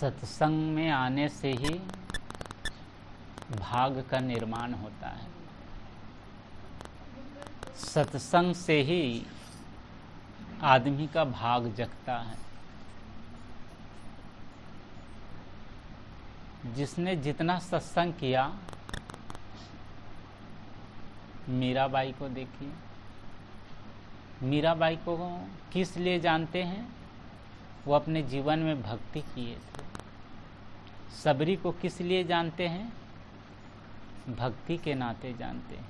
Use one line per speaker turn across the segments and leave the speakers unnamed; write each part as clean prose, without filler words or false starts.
सत्संग में आने से ही भाग का निर्माण होता है। सत्संग से ही आदमी का भाग जगता है। जिसने जितना सत्संग किया, मीराबाई को देखिए। मीराबाई को किस लिए जानते हैं? वो अपने जीवन में भक्ति किए थे। सबरी को किस लिए जानते हैं? भक्ति के नाते जानते हैं।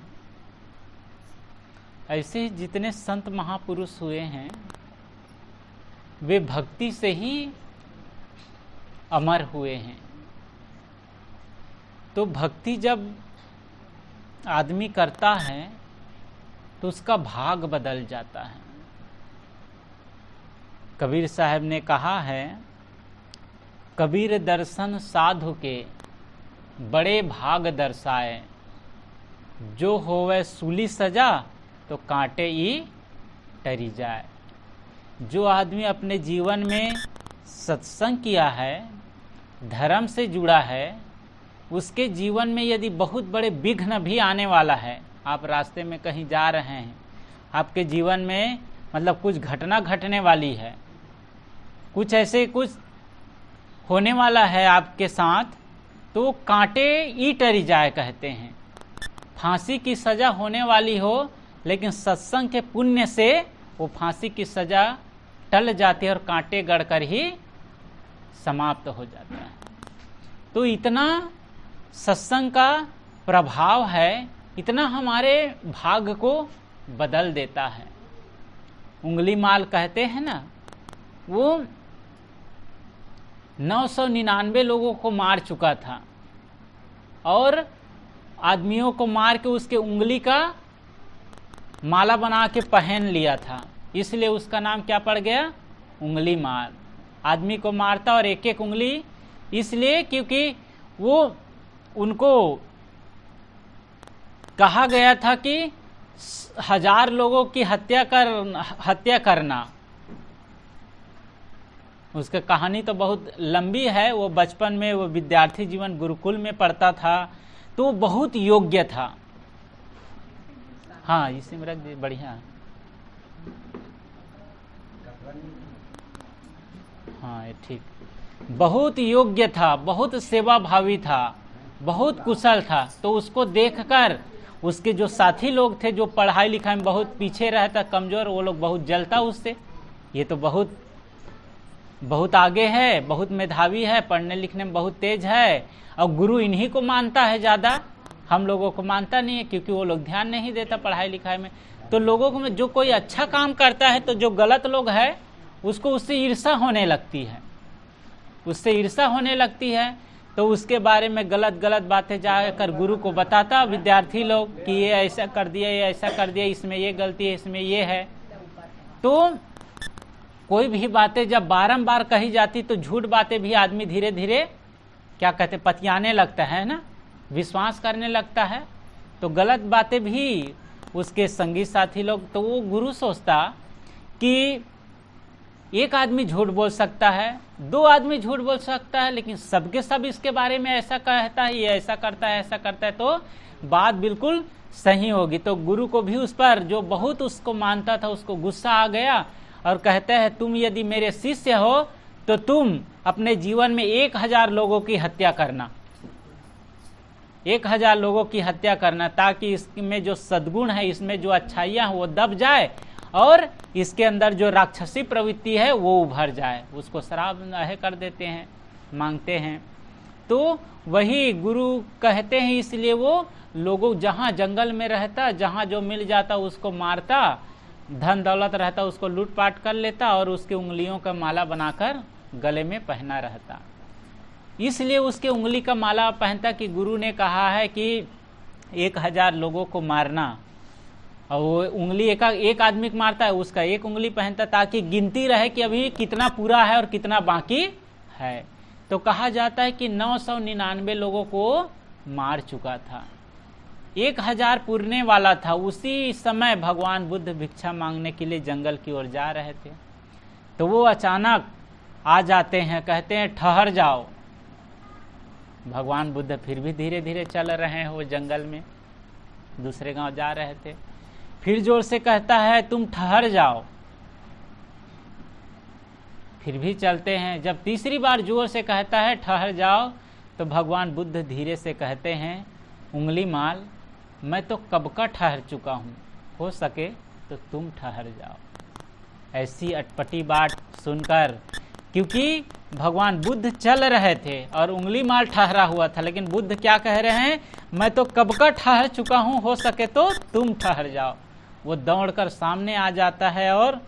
ऐसे ही जितने संत महापुरुष हुए हैं वे भक्ति से ही अमर हुए हैं। तो भक्ति जब आदमी करता है तो उसका भाग बदल जाता है। कबीर साहब ने कहा है, कबीर दर्शन साधु के बड़े भाग दर्शाए, जो होवे सूली सजा तो कांटे ही टरी जाए। जो आदमी अपने जीवन में सत्संग किया है, धर्म से जुड़ा है, उसके जीवन में यदि बहुत बड़े विघ्न भी आने वाला है, आप रास्ते में कहीं जा रहे हैं, आपके जीवन में मतलब कुछ घटना घटने वाली है, कुछ ऐसे कुछ होने वाला है आपके साथ, तो कांटे ई टरी जाए कहते हैं। फांसी की सजा होने वाली हो, लेकिन सत्संग के पुण्य से वो फांसी की सजा टल जाती है और कांटे गड़कर ही समाप्त हो जाता है। तो इतना सत्संग का प्रभाव है, इतना हमारे भाग को बदल देता है। उंगली माल कहते हैं ना, वो 999 लोगों को मार चुका था और आदमियों को मार के उसके उंगली का माला बना के पहन लिया था, इसलिए उसका नाम क्या पड़ गया? उंगली माल। आदमी को मारता और एक एक उंगली, इसलिए क्योंकि वो उनको कहा गया था कि 1000 लोगों की हत्या करना। उसका कहानी तो बहुत लंबी है। वो बचपन में, वो विद्यार्थी जीवन गुरुकुल में पढ़ता था, तो बहुत योग्य था। हाँ, इसी में रख दे, बढ़िया। हाँ, ये ठीक। बहुत योग्य था, बहुत सेवा भावी था, बहुत कुशल था। तो उसको देखकर उसके जो साथी लोग थे, जो पढ़ाई लिखाई में बहुत पीछे रहता, कमजोर, वो लोग बहुत जलता उससे। ये तो बहुत आगे है, बहुत मेधावी है, पढ़ने लिखने में बहुत तेज है, और गुरु इन्हीं को मानता है ज़्यादा, हम लोगों को मानता नहीं है, क्योंकि वो लोग ध्यान नहीं देता पढ़ाई लिखाई में। तो लोगों को जो कोई अच्छा काम करता है, तो जो गलत लोग है उसको उससे ईर्ष्या होने लगती है, उससे ईर्ष्या होने लगती है। तो उसके बारे में गलत बातें जाकर गुरु को बताता विद्यार्थी लोग कि ये ऐसा कर दिया, ये ऐसा कर दिया, इसमें ये गलती है, इसमें ये है। तो कोई भी बातें जब बारंबार कही जाती, तो झूठ बातें भी आदमी धीरे धीरे क्या कहते, पतियाने लगता है ना, विश्वास करने लगता है। तो गलत बातें भी उसके संगी साथी लोग, तो वो गुरु सोचता कि एक आदमी झूठ बोल सकता है, 2 आदमी झूठ बोल सकता है, लेकिन सबके सब इसके बारे में ऐसा कहता है, ये ऐसा करता है, ऐसा करता है, तो बात बिल्कुल सही होगी। तो गुरु को भी उस पर, जो बहुत उसको मानता था, उसको गुस्सा आ गया और कहते हैं, तुम यदि मेरे शिष्य हो तो तुम अपने जीवन में 1000 लोगों की हत्या करना, 1000 लोगों की हत्या करना, ताकि इसमें जो सद्गुण है, इसमें जो अच्छाइयाँ हैं वो दब जाए और इसके अंदर जो राक्षसी प्रवृत्ति है वो उभर जाए। उसको शराब कर देते हैं, मांगते हैं। तो वही गुरु कहते हैं, इसलिए वो लोगों जहाँ जंगल में रहता, जहाँ जो मिल जाता उसको मारता, धन दौलत रहता उसको लूटपाट कर लेता और उसके उंगलियों का माला बनाकर गले में पहना रहता। इसलिए उसके उंगली का माला पहनता कि गुरु ने कहा है कि 1000 लोगों को मारना, और वो उंगली एक आदमी को मारता है, उसका एक उंगली पहनता, ताकि गिनती रहे कि अभी कितना पूरा है और कितना बाकी है। तो कहा जाता है कि 999 लोगों को मार चुका था, 1000 पुरने वाला था। उसी समय भगवान बुद्ध भिक्षा मांगने के लिए जंगल की ओर जा रहे थे। तो वो अचानक आ जाते हैं, कहते हैं ठहर जाओ। भगवान बुद्ध फिर भी धीरे धीरे चल रहे हैं, वो जंगल में दूसरे गांव जा रहे थे। फिर जोर से कहता है तुम ठहर जाओ, फिर भी चलते हैं। जब तीसरी बार जोर से कहता है ठहर जाओ, तो भगवान बुद्ध धीरे से कहते हैं उंगली माल, मैं तो कब का ठहर चुका हूँ, हो सके तो तुम ठहर जाओ। ऐसी अटपटी बात सुनकर, क्योंकि भगवान बुद्ध चल रहे थे और उंगली माल ठहरा हुआ था, लेकिन बुद्ध क्या कह रहे हैं, मैं तो कब का ठहर चुका हूँ, हो सके तो तुम ठहर जाओ। वो दौड़कर सामने आ जाता है और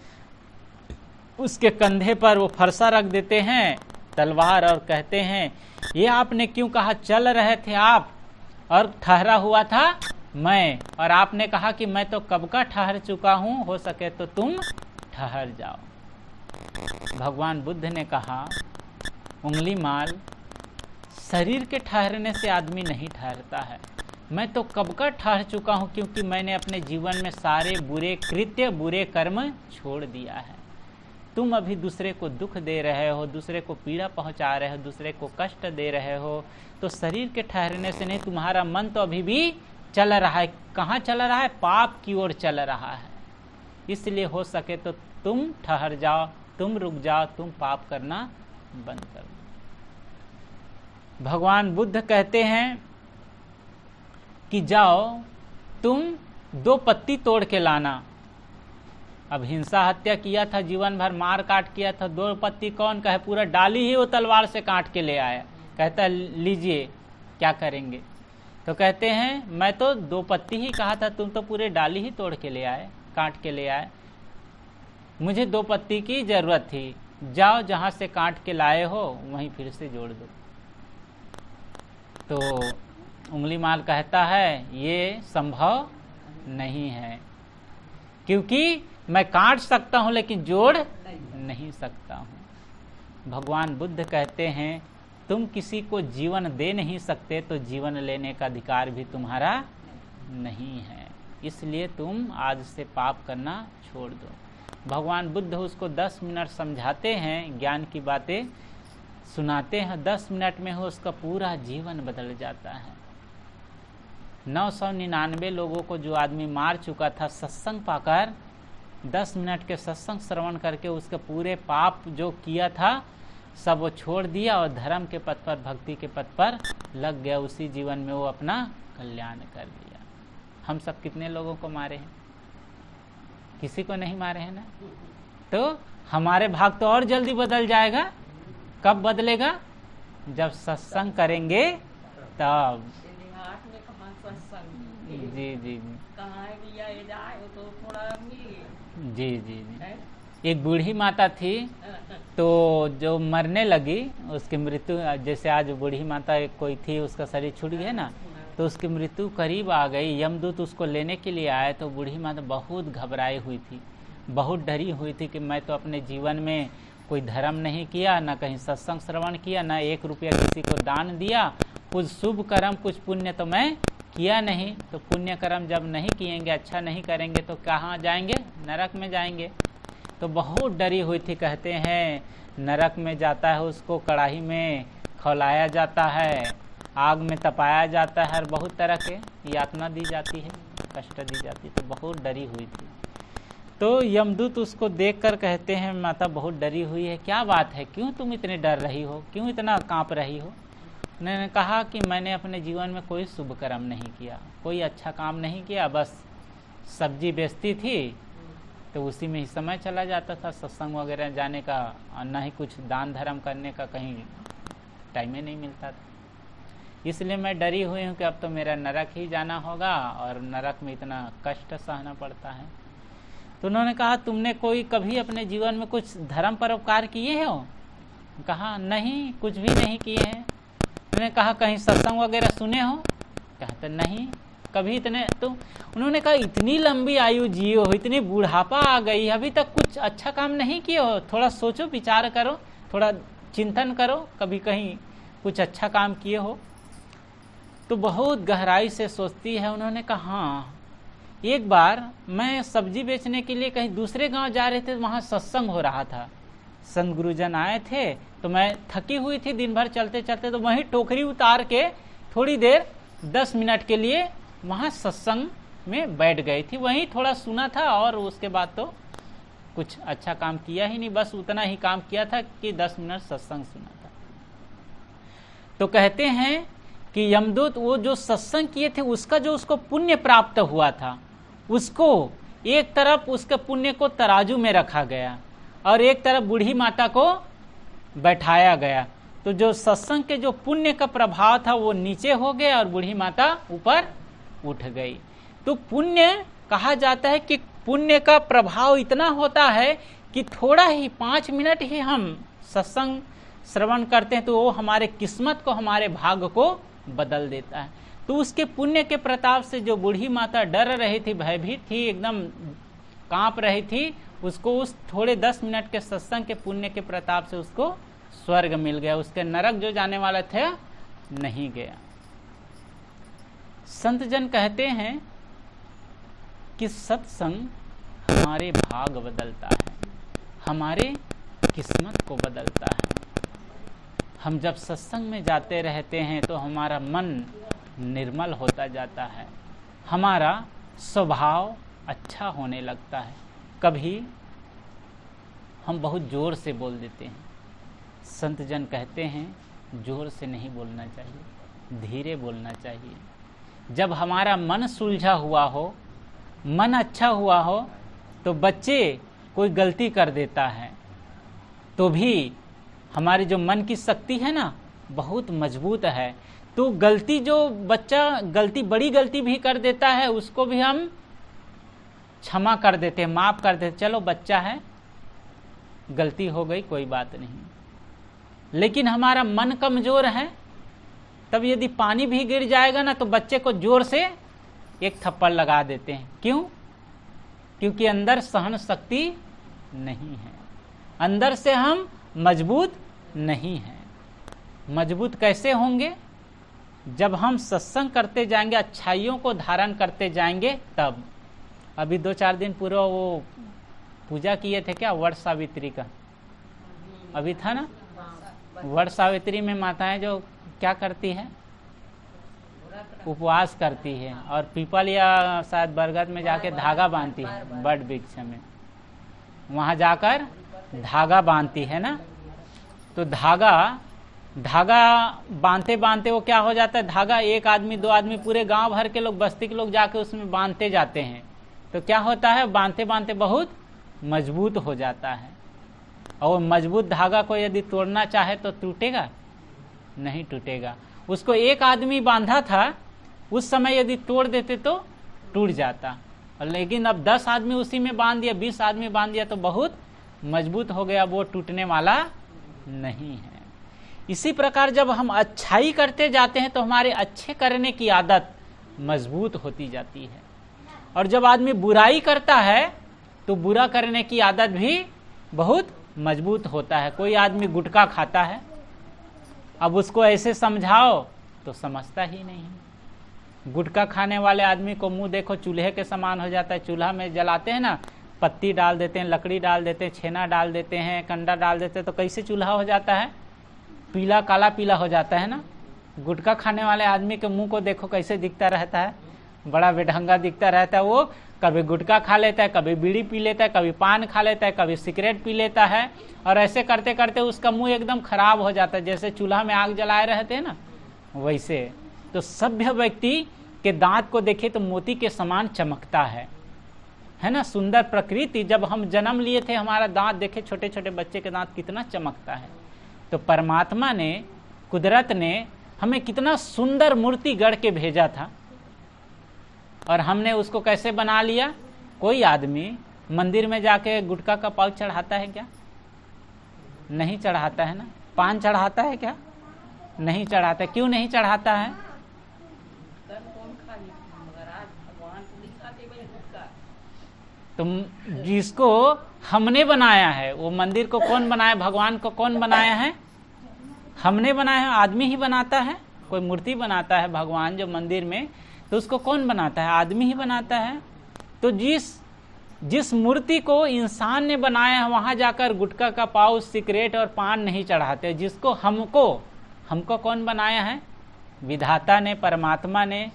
उसके कंधे पर वो फरसा रख देते हैं तलवार, और कहते हैं ये आपने क्यों कहा, चल रहे थे आप और ठहरा हुआ था मैं, और आपने कहा कि मैं तो कब का ठहर चुका हूँ, हो सके तो तुम ठहर जाओ। भगवान बुद्ध ने कहा उंगली माल, शरीर के ठहरने से आदमी नहीं ठहरता है, मैं तो कब का ठहर चुका हूँ, क्योंकि मैंने अपने जीवन में सारे बुरे कृत्य बुरे कर्म छोड़ दिया है। तुम अभी दूसरे को दुख दे रहे हो, दूसरे को पीड़ा पहुंचा रहे हो, दूसरे को कष्ट दे रहे हो, तो शरीर के ठहरने से नहीं, तुम्हारा मन तो अभी भी चल रहा है। कहाँ चल रहा है, पाप की ओर चल रहा है। इसलिए हो सके तो तुम ठहर जाओ, तुम रुक जाओ, तुम पाप करना बंद कर दो। भगवान बुद्ध कहते हैं कि जाओ तुम 2 पत्ती तोड़ के लाना। अब हिंसा हत्या किया था, जीवन भर मार काट किया था, 2 पत्ती कौन कहे, पूरा डाली ही वो तलवार से काट के ले आया। कहता लीजिए क्या करेंगे, तो कहते हैं मैं तो 2 पत्ती ही कहा था, तुम तो पूरे डाली ही तोड़ के ले आए, काट के ले आए, मुझे 2 पत्ती की जरूरत थी, जाओ जहां से काट के लाए हो वहीं फिर से जोड़ दो। तो उंगली माल कहता है ये संभव नहीं है, क्योंकि मैं काट सकता हूं लेकिन जोड़ नहीं सकता हूं। भगवान बुद्ध कहते हैं तुम किसी को जीवन दे नहीं सकते, तो जीवन लेने का अधिकार भी तुम्हारा नहीं है, इसलिए तुम आज से पाप करना छोड़ दो। भगवान बुद्ध उसको 10 मिनट समझाते हैं, ज्ञान की बातें सुनाते हैं, 10 मिनट में हो उसका पूरा जीवन बदल जाता है। 999 लोगों को जो आदमी मार चुका था, सत्संग पाकर 10 मिनट के सत्संग श्रवण करके उसके पूरे पाप जो किया था सब वो छोड़ दिया और धर्म के पथ पर, भक्ति के पथ पर लग गया। उसी जीवन में वो अपना कल्याण कर लिया। हम सब कितने लोगों को मारे हैं, किसी को नहीं मारे हैं ना, तो हमारे भाग तो और जल्दी बदल जाएगा। कब बदलेगा, जब सत्संग करेंगे तब। जी जी जी जी जी। एक बूढ़ी माता थी, तो जो मरने लगी, उसकी मृत्यु, जैसे आज बूढ़ी माता कोई थी उसका शरीर छूट गया ना, तो उसकी मृत्यु करीब आ गई। यमदूत उसको लेने के लिए आए, तो बूढ़ी माता बहुत घबराई हुई थी, बहुत डरी हुई थी कि मैं तो अपने जीवन में कोई धर्म नहीं किया, ना कहीं सत्संग श्रवण किया, ना 1 रुपया किसी को दान दिया, कुछ शुभ कर्म कुछ पुण्य तो मैं किया नहीं। तो पुण्य कर्म जब नहीं किएंगे, अच्छा नहीं करेंगे, तो कहाँ जाएंगे, नरक में जाएंगे। तो बहुत डरी हुई थी। कहते हैं नरक में जाता है, उसको कढ़ाई में खौलाया जाता है, आग में तपाया जाता है, और बहुत तरह के यातना दी जाती है, कष्ट दी जाती है। तो बहुत डरी हुई थी। तो यमदूत उसको देखकर कहते हैं माता बहुत डरी हुई है, क्या बात है, क्यों तुम इतने डर रही हो, क्यों इतना कांप रही हो। उन्होंने कहा कि मैंने अपने जीवन में कोई शुभ कर्म नहीं किया, कोई अच्छा काम नहीं किया, बस सब्जी बेचती थी तो उसी में ही समय चला जाता था, सत्संग वगैरह जाने का, और न ही कुछ दान धर्म करने का कहीं टाइम ही नहीं मिलता था। इसलिए मैं डरी हुई हूँ कि अब तो मेरा नरक ही जाना होगा, और नरक में इतना कष्ट सहना पड़ता है। तो उन्होंने कहा तुमने कोई कभी अपने जीवन में कुछ धर्म परोपकार किए हो। कहा नहीं, कुछ भी नहीं किए हैं। उन्होंने कहा कहीं सत्संग वगैरह सुने हो। कहा तो नहीं कभी इतने। तो उन्होंने कहा इतनी लंबी आयु जिए हो, इतनी बुढ़ापा आ गई, अभी तक कुछ अच्छा काम नहीं किए हो, थोड़ा सोचो, विचार करो, थोड़ा चिंतन करो, कभी कहीं कुछ अच्छा काम किए हो। तो बहुत गहराई से सोचती है। उन्होंने कहा हाँ, एक बार मैं सब्जी बेचने के लिए कहीं दूसरे गांव जा रहे थे, वहां सत्संग हो रहा था, संत गुरुजन आए थे, तो मैं थकी हुई थी दिन भर चलते चलते, तो वहीं टोकरी उतार के थोड़ी देर 10 मिनट के लिए वहाँ सत्संग में बैठ गई थी। वहीं थोड़ा सुना था और उसके बाद तो कुछ अच्छा काम किया ही नहीं, बस उतना ही काम किया था कि 10 मिनट सत्संग सुना था। तो कहते हैं कि यमदूत वो जो सत्संग किए थे उसका जो उसको पुण्य प्राप्त हुआ था, उसको एक तरफ उसके पुण्य को तराजू में रखा गया और एक तरफ बूढ़ी माता को बैठाया गया। तो जो सत्संग के जो पुण्य का प्रभाव था वो नीचे हो गया और बूढ़ी माता ऊपर उठ गई। तो पुण्य कहा जाता है कि पुण्य का प्रभाव इतना होता है कि थोड़ा ही 5 मिनट ही हम सत्संग श्रवण करते हैं तो वो हमारे किस्मत को, हमारे भाग्य को बदल देता है। तो उसके पुण्य के प्रताप से जो बूढ़ी माता डर रही थी, भयभीत थी, एकदम कांप रही थी, उसको उस थोड़े 10 मिनट के सत्संग के पुण्य के प्रताप से उसको स्वर्ग मिल गया, उसके नरक जो जाने वाला थे नहीं गया। संत जन कहते हैं कि सत्संग हमारे भाग बदलता है, हमारे किस्मत को बदलता है। हम जब सत्संग में जाते रहते हैं तो हमारा मन निर्मल होता जाता है, हमारा स्वभाव अच्छा होने लगता है। कभी हम बहुत जोर से बोल देते हैं, संत जन कहते हैं जोर से नहीं बोलना चाहिए, धीरे बोलना चाहिए। जब हमारा मन सुलझा हुआ हो, मन अच्छा हुआ हो, तो बच्चे कोई गलती कर देता है तो भी हमारी जो मन की शक्ति है ना बहुत मजबूत है, तो गलती जो बच्चा गलती, बड़ी गलती भी कर देता है उसको भी हम क्षमा कर देते हैं, माफ कर देते, चलो बच्चा है, गलती हो गई, कोई बात नहीं। लेकिन हमारा मन कमजोर है, तब यदि पानी भी गिर जाएगा ना तो बच्चे को जोर से एक थप्पड़ लगा देते हैं। क्यों? क्योंकि अंदर सहन शक्ति नहीं है, अंदर से हम मजबूत नहीं हैं। मजबूत कैसे होंगे? जब हम सत्संग करते जाएंगे, अच्छाइयों को धारण करते जाएंगे तब। अभी 2-4 दिन पूर्व वो पूजा किए थे क्या, वट सावित्री का, अभी था ना। वट सावित्री में माताएं जो क्या करती है, उपवास करती है और पीपल या शायद बरगद में जाके धागा बांधती है, बड़ वृक्ष में वहां जाकर धागा बांधती है ना। तो धागा बांधते बांधते वो क्या हो जाता है, धागा एक आदमी 2 आदमी पूरे गांव भर के लोग, बस्ती के लोग जाके उसमें बांधते जाते हैं। तो क्या होता है, बांधते बांधते बहुत मजबूत हो जाता है। और मजबूत धागा को यदि तोड़ना चाहे तो टूटेगा नहीं, टूटेगा। उसको एक आदमी बांधा था, उस समय यदि तोड़ देते तो टूट जाता, लेकिन अब 10 आदमी उसी में बांध दिया, 20 आदमी बांध दिया तो बहुत मजबूत हो गया, वो टूटने वाला नहीं है। इसी प्रकार जब हम अच्छाई करते जाते हैं तो हमारे अच्छे करने की आदत मजबूत होती जाती है, और जब आदमी बुराई करता है तो बुरा करने की आदत भी बहुत मजबूत होता है। कोई आदमी गुटखा खाता है, अब उसको ऐसे समझाओ तो समझता ही नहीं। गुटखा खाने वाले आदमी को मुंह देखो चूल्हे के समान हो जाता है। चूल्हा में जलाते हैं ना, पत्ती डाल देते हैं, लकड़ी डाल देते हैं, छेना डाल देते हैं, कंडा डाल देते हैं, तो कैसे चूल्हा हो जाता है, पीला, काला पीला हो जाता है ना। गुटखा खाने वाले आदमी के मुंह को देखो कैसे दिखता रहता है, बड़ा बेढंगा दिखता रहता है। वो कभी गुटखा खा लेता है, कभी बीड़ी पी लेता है, कभी पान खा लेता है, कभी सिगरेट पी लेता है, और ऐसे करते करते उसका मुंह एकदम खराब हो जाता है, जैसे चूल्हा में आग जलाए रहते हैं ना वैसे। तो सभ्य व्यक्ति के दांत को देखे तो मोती के समान चमकता है ना, सुंदर प्रकृति। जब हम जन्म लिए थे हमारा दांत देखे, छोटे छोटे बच्चे के दांत कितना चमकता है। तो परमात्मा ने, कुदरत ने हमें कितना सुंदर मूर्ति गढ़ के भेजा था, और हमने उसको कैसे बना लिया। कोई आदमी मंदिर में जाके गुटखा का पाउच चढ़ाता है क्या? नहीं चढ़ाता है ना। पान चढ़ाता है क्या? नहीं चढ़ाता। क्यों नहीं चढ़ाता है? तो जिसको हमने बनाया है, वो मंदिर को कौन बनाया, भगवान को कौन बनाया है? हमने बनाया है। आदमी ही बनाता है, कोई मूर्ति बनाता है भगवान जो मंदिर में, तो उसको कौन बनाता है? आदमी ही बनाता है। तो जिस जिस मूर्ति को इंसान ने बनाया है वहां जाकर गुटखा का पाउच, सिगरेट और पान नहीं चढ़ाते। जिसको हमको कौन बनाया है? विधाता ने, परमात्मा ने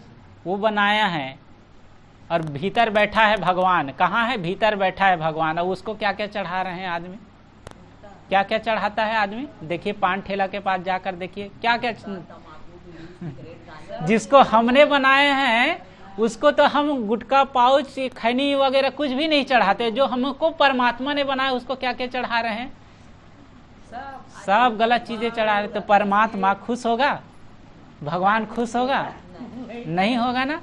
वो बनाया है। और भीतर बैठा है भगवान। कहाँ है? भीतर बैठा है भगवान। और उसको क्या क्या चढ़ा रहे हैं आदमी? क्या क्या चढ़ाता है आदमी? देखिए पान ठेला के पास जाकर देखिए क्या क्या। जिसको हमने बनाए हैं उसको तो हम गुटखा, पाउच, खैनी वगैरह कुछ भी नहीं चढ़ाते। जो हमको परमात्मा ने बनाया उसको क्या क्या चढ़ा रहे हैं? सब गलत चीजें चढ़ा रहे। तो परमात्मा खुश होगा? भगवान खुश होगा? नहीं होगा ना।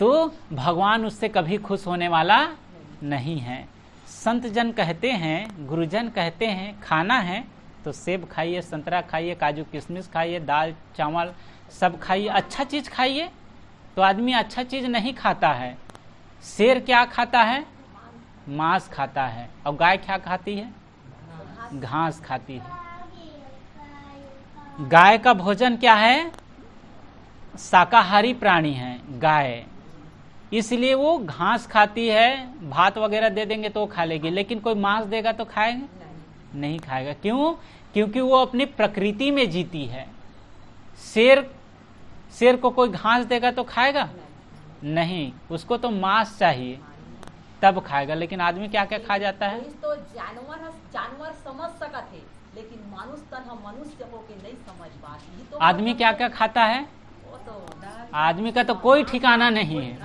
तो भगवान उससे कभी खुश होने वाला नहीं है। संत जन कहते हैं, गुरुजन कहते हैं, खाना है तो सेब खाइए, संतरा खाइए, काजू किशमिश खाइए, दाल चावल सब खाइए, अच्छा चीज खाइए। तो आदमी अच्छा चीज नहीं खाता है। शेर क्या खाता है? मांस खाता है। और गाय क्या खाती है? घास खाती है। गाय का भोजन क्या है? शाकाहारी प्राणी है गाय, इसलिए वो घास खाती है। भात वगैरह दे देंगे तो खा लेगी, लेकिन कोई मांस देगा तो खाएगा? नहीं खाएगा। क्यों? क्योंकि वो अपनी प्रकृति में जीती है। शेर को कोई घास देगा तो खाएगा? नहीं, उसको तो मांस चाहिए तब खाएगा। लेकिन आदमी क्या क्या खा जाता है?
तो जानवर समझ सकते थे, लेकिन मनुष्य को के नहीं समझ पाती। तो
आदमी क्या क्या खाता है? आदमी का तो कोई ठिकाना नहीं है।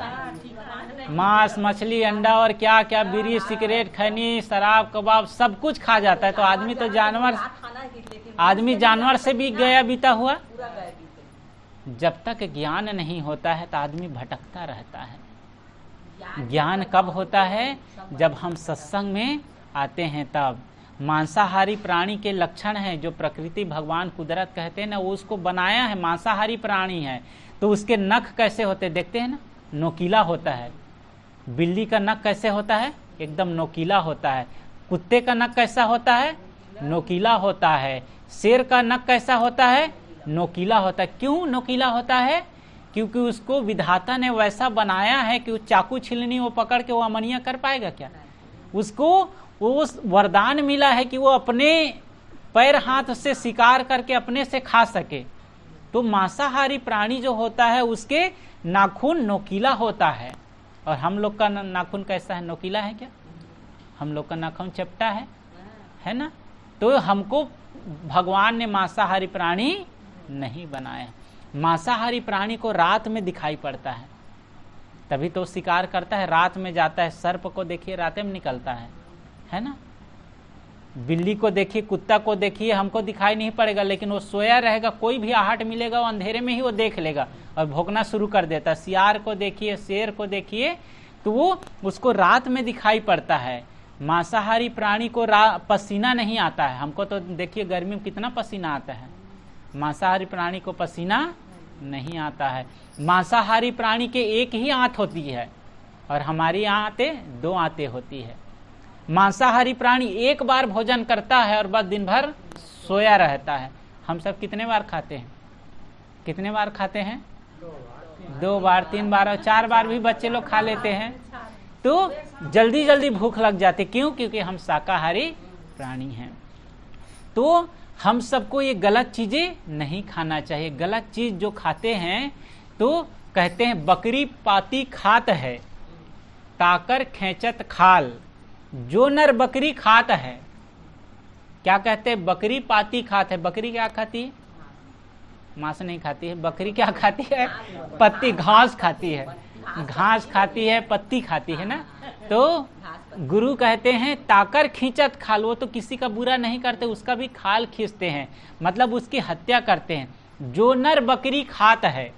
मांस, मछली, अंडा और क्या क्या, बीड़ी, सिगरेट, खैनी, शराब, कबाब सब कुछ खा जाता है। तो आदमी तो जानवर से भी गया बीता हुआ। जब तक ज्ञान नहीं होता है तो आदमी भटकता रहता है। ज्ञान कब होता है? जब हम सत्संग में आते हैं तब। मांसाहारी प्राणी के लक्षण है जो प्रकृति, भगवान, कुदरत कहते हैं ना, वो उसको बनाया है। मांसाहारी प्राणी है तो उसके नख कैसे होते देखते हैं ना? नोकीला होता है। बिल्ली का नख कैसे होता है? एकदम नोकीला होता है। कुत्ते का नख कैसा होता है? नोकीला होता है। शेर का नख कैसा होता है? नोकीला होता है। क्यों नोकीला होता है? क्योंकि उसको विधाता ने वैसा बनाया है कि वो चाकू छिलनी वो पकड़ के वो अमनिया कर पाएगा क्या? उसको वो वरदान मिला है कि वो अपने पैर हाथ से शिकार करके अपने से खा सके। तो मांसाहारी प्राणी जो होता है उसके नाखून नोकीला होता है। और हम लोग का नाखून कैसा है? नोकीला है क्या? हम लोग का नाखून चपटा है ना। तो हमको भगवान ने मांसाहारी प्राणी नहीं बनाया। मांसाहारी प्राणी को रात में दिखाई पड़ता है, तभी तो शिकार करता है। रात में जाता है। सर्प को देखिए रात में निकलता है ना। बिल्ली को देखिए, कुत्ता को देखिए, हमको दिखाई नहीं पड़ेगा, लेकिन वो सोया रहेगा। कोई भी आहट मिलेगा वो अंधेरे में ही वो देख लेगा और भौंकना शुरू कर देता है। सियार को देखिए, शेर को देखिए, तो वो उसको रात में दिखाई पड़ता है। मांसाहारी प्राणी को पसीना नहीं आता है। हमको तो देखिए गर्मी में कितना पसीना आता है। मांसाहारी प्राणी को पसीना नहीं आता है। मांसाहारी प्राणी के एक ही आंत होती है और हमारी आंतें 2 आंतें होती है। मांसाहारी प्राणी एक बार भोजन करता है और बस दिन भर सोया रहता है। हम सब कितने बार खाते हैं? कितने बार खाते हैं? 2 बार, 3 बार और 4 बार भी बच्चे लोग खा लेते हैं। तो जल्दी जल्दी भूख लग जाती। क्यों? क्योंकि हम शाकाहारी प्राणी हैं। तो हम सबको ये गलत चीजें नहीं खाना चाहिए। गलत चीज जो खाते हैं तो कहते हैं बकरी पाती खात है, ताकर खेचत खाल। जो नर बकरी खात है, क्या कहते हैं? बकरी पाती खात है। बकरी क्या खाती है? मांस नहीं खाती है। बकरी क्या खाती है? पत्ती, घास खाती है। घास खाती है, पत्ती खाती है ना। तो गुरु कहते हैं ताकर खींचत खाल। वो तो किसी का बुरा नहीं करते, उसका भी खाल खींचते हैं, मतलब उसकी हत्या करते हैं। जो नर बकरी खात है,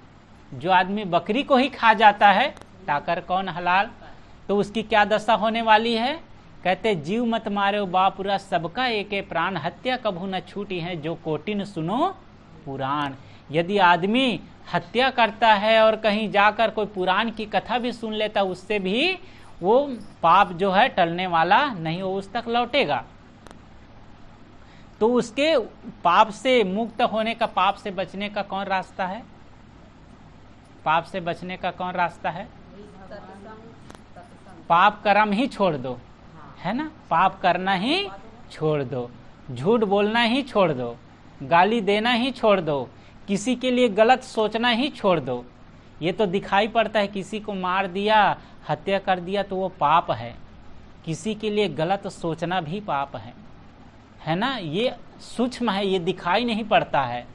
जो आदमी बकरी को ही खा जाता है, ताकर कौन? हलाल। तो उसकी क्या दशा होने वाली है? कहते जीव मत मारे बापुरा, सबका एक प्राण, हत्या कभू न छूटी है, जो कोटिन सुनो पुराण। यदि आदमी हत्या करता है और कहीं जाकर कोई पुराण की कथा भी सुन लेता, उससे भी वो पाप जो है टलने वाला नहीं, वो उस तक लौटेगा। तो उसके पाप से मुक्त होने का, पाप से बचने का कौन रास्ता है? पाप से बचने का कौन रास्ता है?
सत्संग
पाप कर्म ही छोड़ दो,
हाँ।
है ना, पाप करना ही छोड़ दो, झूठ बोलना ही छोड़ दो, गाली देना ही छोड़ दो, किसी के लिए गलत सोचना ही छोड़ दो। ये तो दिखाई पड़ता है, किसी को मार दिया, हत्या कर दिया तो वो पाप है, किसी के लिए गलत सोचना भी पाप है ना। ये सूक्ष्म है, ये दिखाई नहीं पड़ता है।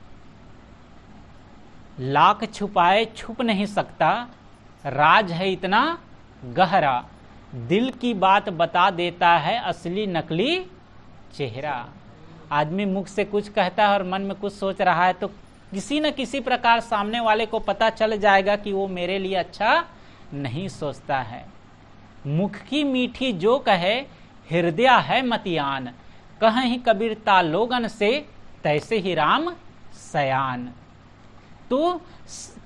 लाख छुपाए छुप नहीं सकता, राज है इतना गहरा, दिल की बात बता देता है असली नकली चेहरा। आदमी मुख से कुछ कहता है और मन में कुछ सोच रहा है, तो किसी न किसी प्रकार सामने वाले को पता चल जाएगा कि वो मेरे लिए अच्छा नहीं सोचता है। मुख की मीठी जो कहे, हृदय है मतियान, कहीं कबीरता लोगन से, तैसे ही राम सयान। तो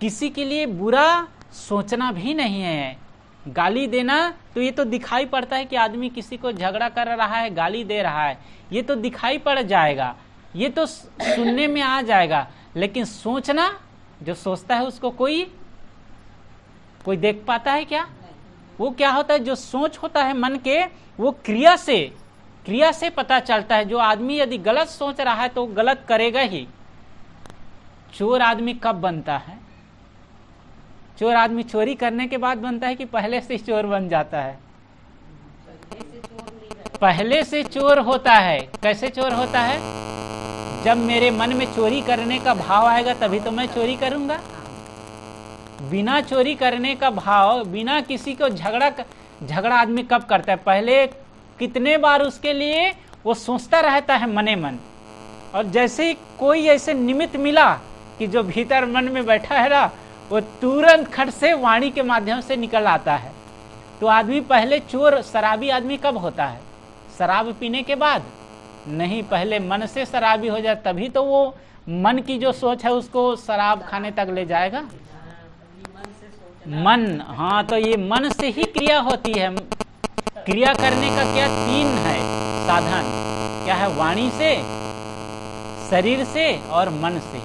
किसी के लिए बुरा सोचना भी नहीं है, गाली देना तो ये तो दिखाई पड़ता है कि आदमी किसी को झगड़ा कर रहा है, गाली दे रहा है, ये तो दिखाई पड़ जाएगा, ये तो सुनने में आ जाएगा। लेकिन सोचना, जो सोचता है उसको कोई देख पाता है क्या? वो क्या होता है, जो सोच होता है मन के, वो क्रिया से पता चलता है। जो आदमी यदि गलत सोच रहा है तो गलत करेगा ही। चोर आदमी कब बनता है? चोर आदमी चोरी करने के बाद बनता है कि पहले से चोर बन जाता है? पहले से चोर होता है। कैसे चोर होता है? जब मेरे मन में चोरी करने का भाव आएगा तभी तो मैं चोरी करूंगा। बिना चोरी करने का भाव, बिना किसी को झगड़ा आदमी कब करता है? पहले कितने बार उसके लिए वो सोचता रहता है मने मन, और जैसे ही कोई ऐसे निमित्त मिला कि जो भीतर मन में बैठा है ना, वो तुरंत खट से वाणी के माध्यम से निकल आता है। तो आदमी पहले चोर, शराबी आदमी कब होता है? शराब पीने के बाद नहीं, पहले मन से शराबी हो जाए, तभी तो वो मन की जो सोच है उसको शराब खाने तक ले जाएगा। मन, हाँ, तो ये मन से ही क्रिया होती है। क्रिया करने का क्या 3 है साधन, क्या है? वाणी से, शरीर से और मन से।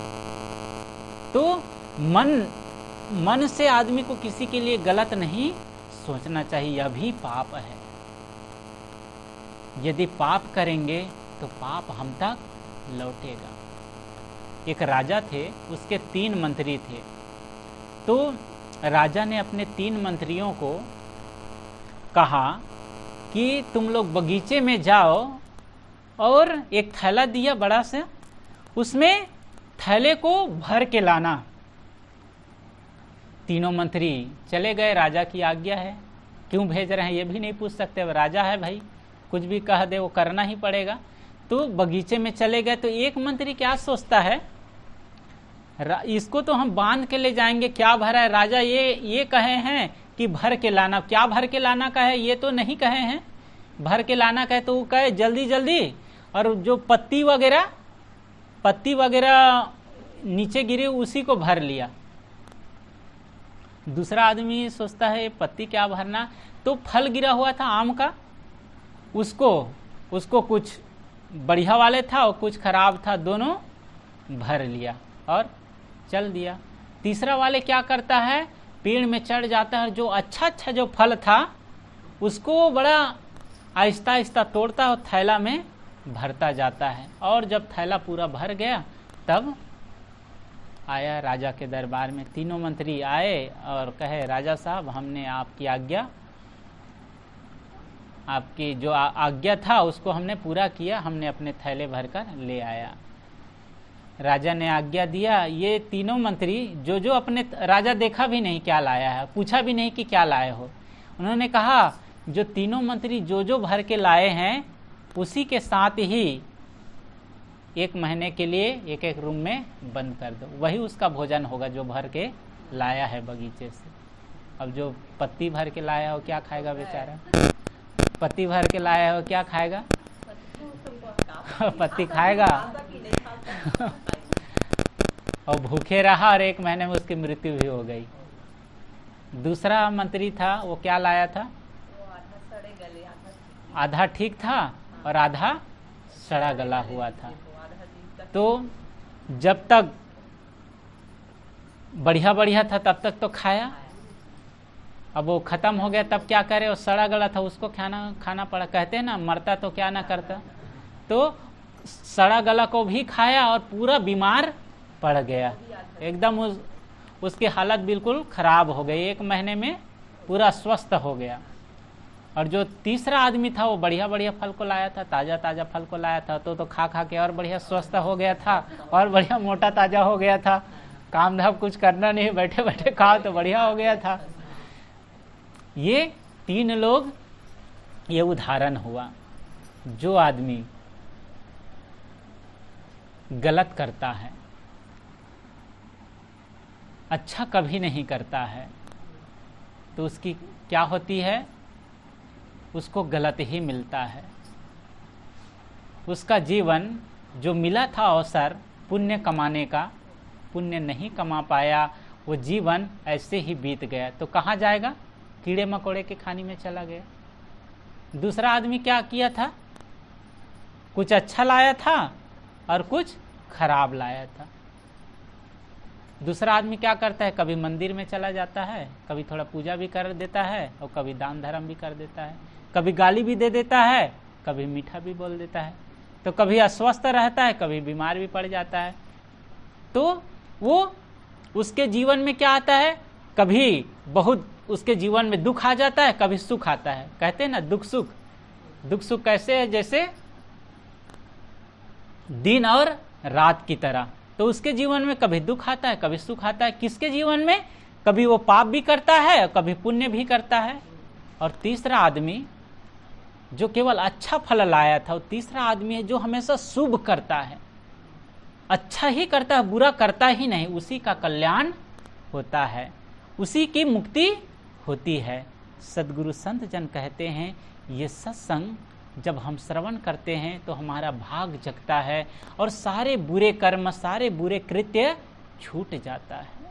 तो मन से आदमी को किसी के लिए गलत नहीं सोचना चाहिए, यह भी पाप है। यदि पाप करेंगे तो पाप हम तक लौटेगा। एक राजा थे, उसके 3 मंत्री थे। तो राजा ने अपने 3 मंत्रियों को कहा कि तुम लोग बगीचे में जाओ और एक थैला दिया बड़ा सा, उसमें थैले को भर के लाना। तीनों मंत्री चले गए, राजा की आज्ञा है, क्यों भेज रहे हैं ये भी नहीं पूछ सकते, राजा है भाई, कुछ भी कह दे वो करना ही पड़ेगा। तो बगीचे में चले गए। तो एक मंत्री क्या सोचता है, इसको तो हम बांध के ले जाएंगे, क्या भरा है? राजा ये कहे हैं कि भर के लाना, क्या भर के लाना का है? ये तो नहीं कहे हैं भर के लाना का है। तो वो कहे जल्दी जल्दी, और जो पत्ती वगैरह नीचे गिरे उसी को भर लिया। दूसरा आदमी सोचता है पत्ती क्या भरना, तो फल गिरा हुआ था आम का, उसको कुछ बढ़िया वाले था और कुछ खराब था, दोनों भर लिया और चल दिया। तीसरा वाले क्या करता है, पेड़ में चढ़ जाता है, जो अच्छा जो फल था उसको बड़ा आहिस्ता आहिस्ता तोड़ता और थैला में भरता जाता है। और जब थैला पूरा भर गया तब आया राजा के दरबार में। तीनों मंत्री आए और कहे, राजा साहब, हमने आपकी आज्ञा, आपकी जो आज्ञा था उसको हमने पूरा किया, हमने अपने थैले भरकर ले आया। राजा ने आज्ञा दिया। ये तीनों मंत्री जो अपने, राजा देखा भी नहीं क्या लाया है, पूछा भी नहीं कि क्या लाए हो। उन्होंने कहा जो तीनों मंत्री जो भर के लाए हैं उसी के साथ ही 1 महीने के लिए एक रूम में बंद कर दो, वही उसका भोजन होगा जो भर के लाया है बगीचे से। अब जो पत्ती भर के लाया हो क्या खाएगा बेचारा? पत्ती भर के लाया हो क्या खाएगा? पत्ती खाएगा और भूखे रहा और 1 महीने में उसकी मृत्यु भी हो गई। दूसरा मंत्री था, वो क्या लाया था? आधा ठीक था और आधा सड़ा गला हुआ था। तो जब तक बढ़िया था तब तक तो खाया, अब वो खत्म हो गया तब क्या करे, वो सड़ा गला था उसको खाना पड़ा। कहते हैं ना मरता तो क्या ना करता, तो सड़ा गला को भी खाया और पूरा बीमार पड़ गया, एकदम उसकी हालत बिल्कुल खराब हो गई, 1 महीने में पूरा स्वस्थ हो गया। और जो तीसरा आदमी था वो बढ़िया बढ़िया फल को लाया था, ताज़ा ताज़ा फल को लाया था, तो खा खा के और बढ़िया स्वस्थ हो गया था और बढ़िया मोटा ताज़ा हो गया था, काम धाम कुछ करना नहीं, बैठे बैठे खाओ तो बढ़िया हो गया था। ये 3 लोग, ये उदाहरण हुआ। जो आदमी गलत करता है, अच्छा कभी नहीं करता है, तो उसकी क्या होती है, उसको गलत ही मिलता है। उसका जीवन जो मिला था अवसर पुण्य कमाने का, पुण्य नहीं कमा पाया, वो जीवन ऐसे ही बीत गया, तो कहाँ जाएगा, कीड़े मकोड़े के खाने में चला गया। दूसरा आदमी क्या किया था, कुछ अच्छा लाया था और कुछ खराब लाया था। दूसरा आदमी क्या करता है, कभी मंदिर में चला जाता है, कभी थोड़ा पूजा भी कर देता है और कभी दान धर्म भी कर देता है, कभी गाली भी दे देता है, कभी मीठा भी बोल देता है, तो कभी अस्वस्थ रहता है, कभी बीमार भी पड़ जाता है। तो वो उसके जीवन में क्या आता है, कभी बहुत उसके जीवन में दुख आ जाता है, कभी सुख आता है। कहते हैं ना दुख सुख, दुख सुख कैसे है, जैसे दिन और रात की तरह। तो उसके जीवन में कभी दुख आता है, कभी सुख आता है। किसके जीवन में, कभी वो पाप भी करता है, कभी पुण्य भी करता है। और तीसरा आदमी जो केवल अच्छा फल लाया था, वो तीसरा आदमी है जो हमेशा शुभ करता है, अच्छा ही करता है, बुरा करता ही नहीं, उसी का कल्याण होता है, उसी की मुक्ति होती है। सदगुरु संत जन कहते हैं, ये सत्संग जब हम श्रवण करते हैं तो हमारा भाग जगता है और सारे बुरे कर्म, सारे बुरे कृत्य छूट जाता है।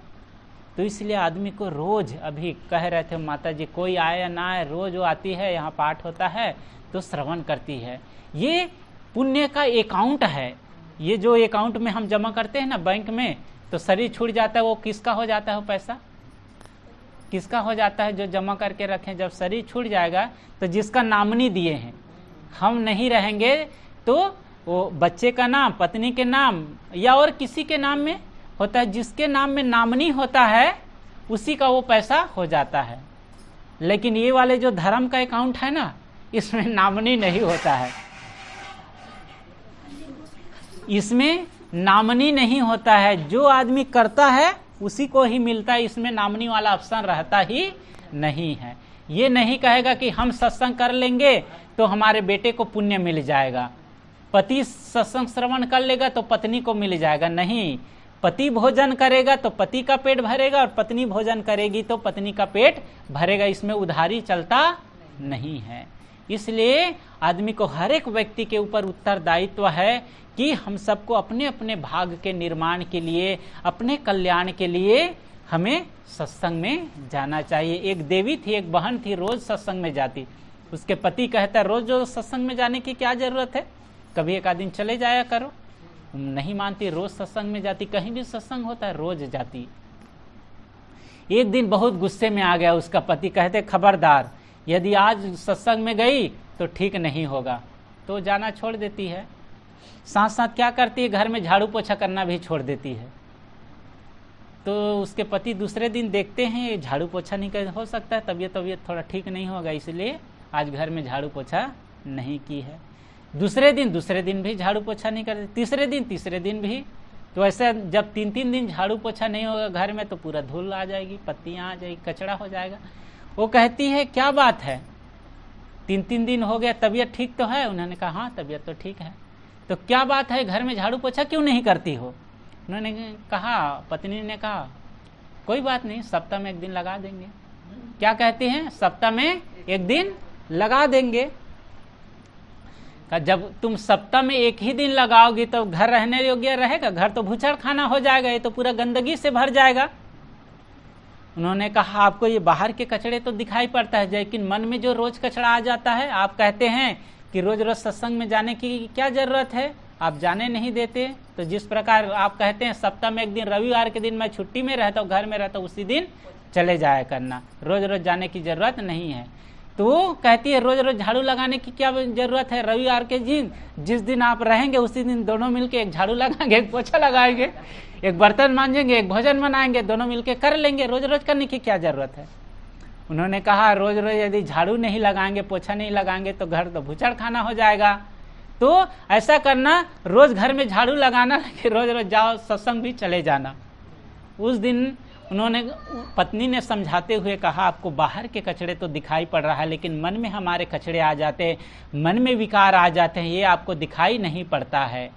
तो इसलिए आदमी को रोज, अभी कह रहे थे माता जी, कोई आए या ना आए, रोज वो आती है, यहाँ पाठ होता है तो श्रवण करती है। ये पुण्य का अकाउंट है। ये जो अकाउंट में हम जमा करते हैं ना बैंक में, तो शरीर छूट जाता है, वो किसका हो जाता है, वो पैसा किसका हो जाता है, जो जमा करके रखें। जब शरीर छूट जाएगा तो जिसका नामनी दिए हैं, हम नहीं रहेंगे, तो वो बच्चे का नाम, पत्नी के नाम या और किसी के नाम में होता है। जिसके नाम में नामनी होता है उसी का वो पैसा हो जाता है। लेकिन ये वाले जो धर्म का अकाउंट है ना, इसमें नामनी नहीं होता है, इसमें नामनी नहीं होता है। जो आदमी करता है उसी को ही मिलता है, इसमें नामनी वाला ऑप्शन रहता ही नहीं है। ये नहीं कहेगा कि हम सत्संग कर लेंगे तो हमारे बेटे को पुण्य मिल जाएगा, पति सत्संग श्रवण कर लेगा तो पत्नी को मिल जाएगा। नहीं, पति भोजन करेगा तो पति का पेट भरेगा और पत्नी भोजन करेगी तो पत्नी का पेट भरेगा। इसमें उधारी चलता नहीं है। इसलिए आदमी को, हर एक व्यक्ति के ऊपर उत्तरदायित्व है कि हम सबको अपने अपने भाग के निर्माण के लिए, अपने कल्याण के लिए हमें सत्संग में जाना चाहिए। एक देवी थी, एक बहन थी, रोज सत्संग में जाती। उसके पति कहता है, रोज जो सत्संग में जाने की क्या जरूरत है, कभी एक आध दिन चले जाया करो। नहीं मानती, रोज सत्संग में जाती, कहीं भी सत्संग होता है रोज जाती। एक दिन बहुत गुस्से में आ गया उसका पति, कहते खबरदार, यदि आज सत्संग में गई तो ठीक नहीं होगा, तो जाना छोड़ देती है। साथ साथ क्या करती है, घर में झाड़ू पोछा करना भी छोड़ देती है। तो उसके पति दूसरे दिन देखते हैं झाड़ू पोछा नहीं कर, हो सकता है तबीयत थोड़ा ठीक नहीं होगा, इसलिए आज घर में झाड़ू पोछा नहीं की है। दूसरे दिन भी झाड़ू पोछा नहीं करते, तीसरे दिन भी। तो ऐसे जब 3 दिन झाड़ू पोछा नहीं होगा घर में तो पूरा धूल आ जाएगी, पत्तियां आ जाएगी, कचरा हो जाएगा। वो कहती है क्या बात है, 3 दिन हो गया, तबीयत ठीक तो है? उन्होंने कहा हाँ तबीयत तो ठीक है। तो क्या बात है, घर में झाड़ू पोछा क्यों नहीं करती हो? उन्होंने कहा, पत्नी ने कहा कोई बात नहीं, सप्ताह में 1 दिन लगा देंगे। क्या कहते हैं, सप्ताह में 1 दिन लगा देंगे। जब तुम सप्ताह में 1 ही दिन लगाओगी तो घर रहने योग्य रहेगा? घर तो भूचड़ खाना हो जाएगा, ये तो पूरा गंदगी से भर जाएगा। उन्होंने कहा आपको ये बाहर के कचड़े तो दिखाई पड़ता है, लेकिन मन में जो रोज कचड़ा आ जाता है, आप कहते हैं कि रोज रोज सत्संग में जाने की क्या जरूरत है, आप जाने नहीं देते। तो जिस प्रकार आप कहते हैं सप्ताह में 1 दिन, रविवार के दिन मैं छुट्टी में रहता हूँ, घर में रहता हूँ, उसी दिन चले जाया करना, रोज रोज जाने की जरूरत नहीं है। तो वो कहती है रोज रोज झाड़ू लगाने की क्या जरूरत है, रविवार के दिन जिस दिन आप रहेंगे उसी दिन दोनों मिलके एक झाड़ू लगाएंगे, एक पोछा लगाएंगे, एक बर्तन मांजेंगे, एक भोजन बनाएंगे, दोनों मिलके कर लेंगे, रोज रोज करने की क्या जरूरत है। उन्होंने कहा रोज रोज यदि झाड़ू नहीं लगाएंगे, पोछा नहीं लगाएंगे तो घर तो भूचड़ खाना हो जाएगा। तो ऐसा करना, रोज घर में झाड़ू लगाना, रोज रोज जाओ सत्संग भी चले जाना। उस दिन उन्होंने, पत्नी ने समझाते हुए कहा आपको बाहर के कचड़े तो दिखाई पड़ रहा है, लेकिन मन में हमारे कचड़े आ जाते हैं, मन में विकार आ जाते हैं, ये आपको दिखाई नहीं पड़ता है।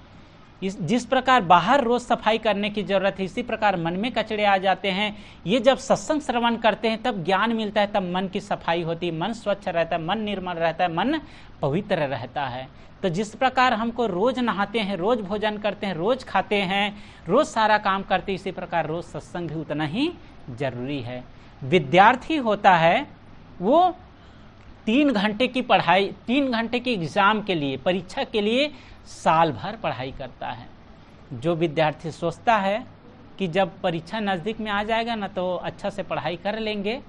जिस प्रकार बाहर रोज सफाई करने की जरूरत है, इसी प्रकार मन में कचड़े आ जाते हैं। ये जब सत्संग श्रवण करते हैं तब ज्ञान मिलता है, तब मन की सफाई होती है, मन स्वच्छ रहता है, मन निर्मल रहता है, मन पवित्र रहता है। तो जिस प्रकार हमको रोज नहाते हैं, रोज भोजन करते हैं, रोज खाते हैं, रोज सारा काम करते हैं, इसी प्रकार रोज सत्संग भी उतना ही जरूरी है। विद्यार्थी होता है वो 3 घंटे की पढ़ाई, 3 घंटे की एग्जाम के लिए, परीक्षा के लिए साल भर पढ़ाई करता है। जो विद्यार्थी सोचता है कि जब परीक्षा नजदीक में आ जाएगा ना तो अच्छा से पढ़ाई कर लेंगे,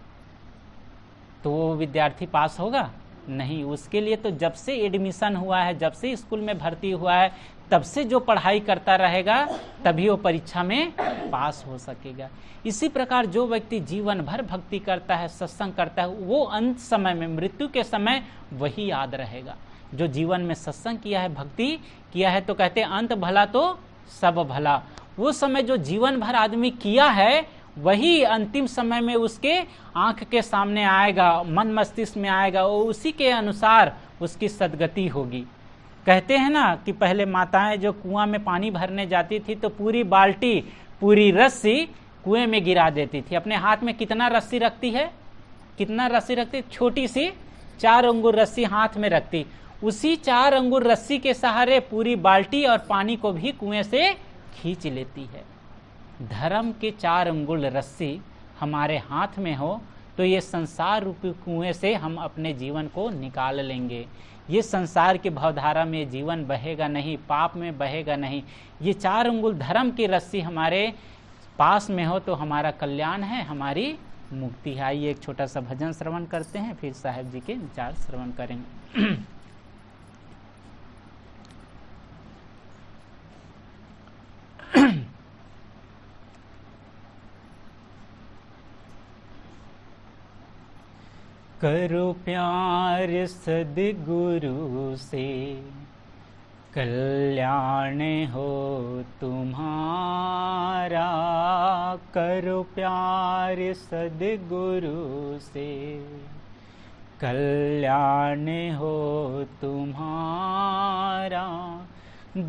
तो वो विद्यार्थी पास होगा नहीं। उसके लिए तो जब से एडमिशन हुआ है, जब से स्कूल में भर्ती हुआ है, तब से जो पढ़ाई करता रहेगा तभी वो परीक्षा में पास हो सकेगा। इसी प्रकार जो व्यक्ति जीवन भर भक्ति करता है, सत्संग करता है, वो अंत समय में, मृत्यु के समय वही याद रहेगा। जो जीवन में सत्संग किया है, भक्ति किया है, तो कहते हैं अंत भला तो सब भला। वो समय जो जीवन भर आदमी किया है वही अंतिम समय में उसके आंख के सामने आएगा, मन मस्तिष्क में आएगा, वो उसी के अनुसार उसकी सदगति होगी। कहते हैं ना कि पहले माताएं जो कुआं में पानी भरने जाती थी तो पूरी बाल्टी, पूरी रस्सी कुएं में गिरा देती थी। अपने हाथ में कितना रस्सी रखती है, कितना रस्सी रखती, छोटी सी 4 अंगुर रस्सी हाथ में रखती। उसी 4 अंगुर रस्सी के सहारे पूरी बाल्टी और पानी को भी कुएं से खींच लेती है। धर्म के 4 अंगुल रस्सी हमारे हाथ में हो तो ये संसार रूपी कुएं से हम अपने जीवन को निकाल लेंगे। ये संसार की भवधारा में जीवन बहेगा नहीं, पाप में बहेगा नहीं। ये 4 अंगुल धर्म की रस्सी हमारे पास में हो तो हमारा कल्याण है, हमारी मुक्ति है। आइए एक छोटा सा भजन श्रवण करते हैं, फिर साहेब जी के विचार श्रवण करेंगे। करो प्यार सद्गुरु से, कल्याण हो तुम्हारा। करो प्यार सद्गुरु से, कल्याण हो तुम्हारा।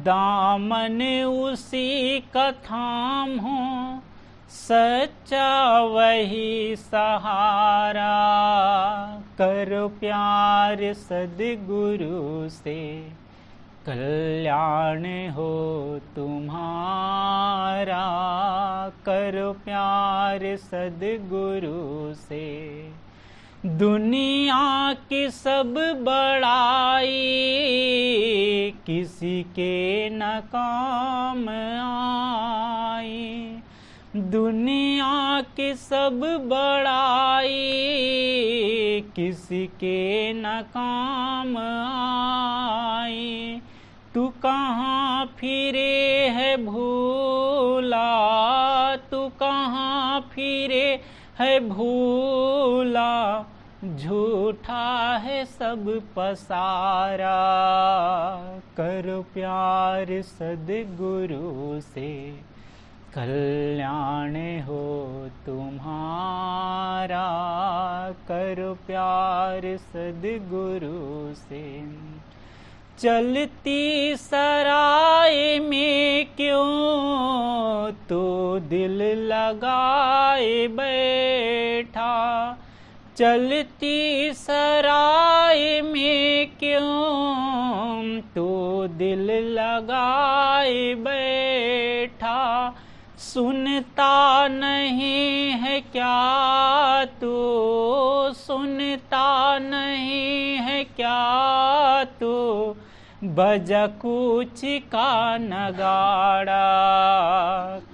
दामन उसी का थाम हो, सच्चा वही सहारा। करो प्यार सद्गुरु से, कल्याण हो तुम्हारा। करो प्यार सद्गुरु से। दुनिया की सब बड़ाई किसी के न काम आई। दुनिया की सब बड़ाई किसी के न काम आई। तू कहाँ फिरे है भूला, तू कहाँ फिरे है भूला। झूठा है सब पसारा। करो प्यार सद्गुरु से, कल्याण हो तुम्हारा। करो प्यार सद्गुरु से। चलती सराय में क्यों तो दिल लगाए बैठा। चलती सराय में क्यों तो दिल लगाए बैठा। सुनता नहीं है क्या तू, सुनता नहीं है क्या तू। बजा कूच का नगाड़ा,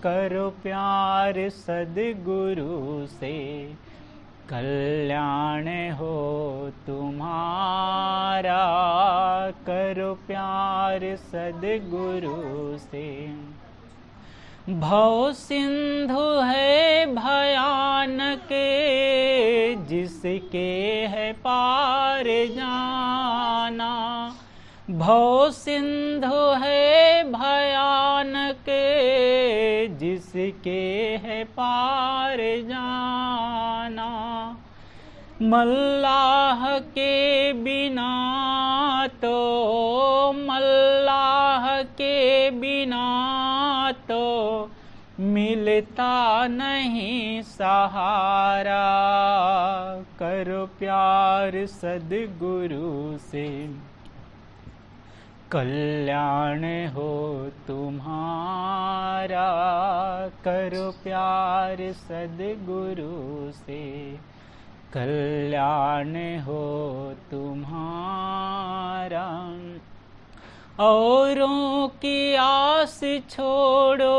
करो प्यार सद्गुरु से, कल्याण हो तुम्हारा, करो प्यार सद्गुरु से। भव सिंधु है भयानक, जिसके है पार जाना, भव सिंधु है भयानक, जिसके है पार जाना। मल्लाह के बिना तो, मल्लाह के बिना तो मिलता नहीं सहारा, करो प्यार सद्गुरु से, कल्याण हो तुम्हारा, करो प्यार सद्गुरु से, कल्याण हो तुम्हारा। औरों की आस छोड़ो,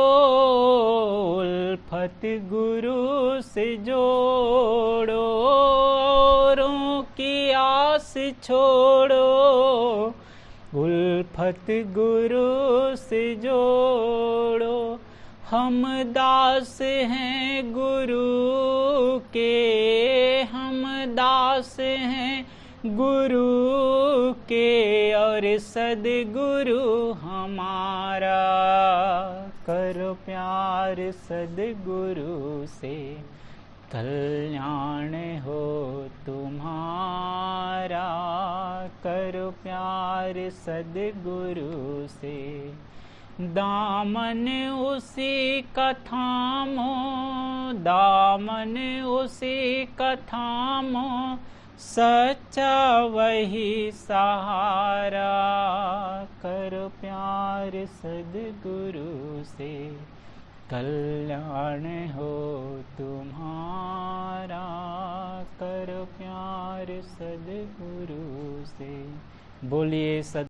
उल्फत गुरु से जोड़ो, औरों की आस छोड़ो, उल्फत गुरु से जोड़ो। हम दास हैं गुरु के, हम दास हैं गुरु के, और सद्गुरु हमारा, करो प्यार सद्गुरु से, कल्याण हो तुम्हारा, करो प्यार सद्गुरु से। दामन उसी का थामो, दामन उसी का थामो, सच्चा वही सहारा, करो प्यार सद्गुरु से, कल्याण हो तुम्हारा, करो प्यार सद्गुरु से। बोलिए सद